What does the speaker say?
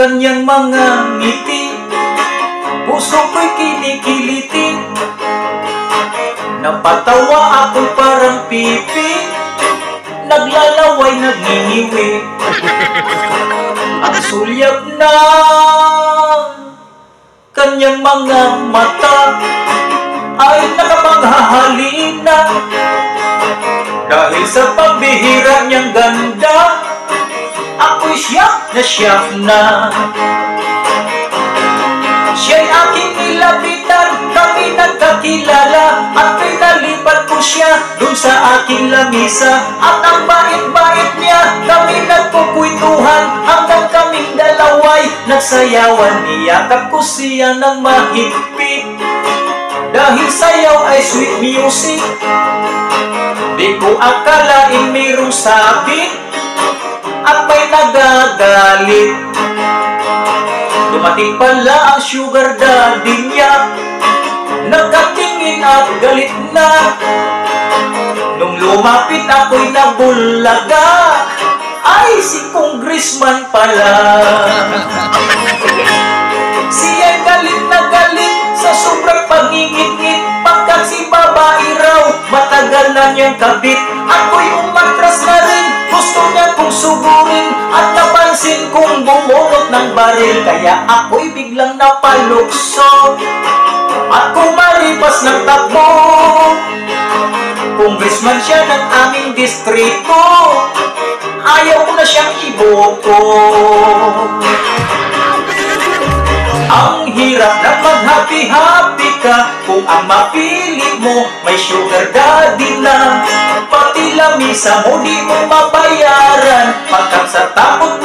kanyang mga ngiti, puso ko'y kinikiliti. Napatawa ako'y parang pipi, naglalaway, nagningiwi. Ang sulyap ng kanyang mga mata ay nakapaghahalina. Dahil sa pambihira niyang ganda, ako'y siyap na. Siya'y aking nilapitan, kami nagkakilala, at pinalipat ko siya dun sa aking lamisa. At ang bait-bait niya, kami nagpupuytuhan, hanggang kaming dalaway nagsayawan. Niyakap ko siya ng mahigpit, dahil sayaw ay sweet music. Di ko akalain mayroong sabit at may nagagalit. Dumating pala ang sugar daddy niya, nagkatingin at galit na. Nung lumapit ako'y nabulaga, ay si Congressman pala. Siya'y galit na galit sa sobrang pangingit-ngit, pagkat si babae raw matagal na niyang kabit. Ako'y umatras na rin, gusto niya kong sugurin, at napansin kong bumunot ng baril. Kaya ako'y biglang napalukso at kumalipas ng takbo. Congressman siya ng aming distrito, ayaw ko na siyang iboto. Ang hirap na mag-happy-happy ka kung ang mapili mo may sugar daddy na. Pati lamisa mo di mo mabayaran, pagkat sa takot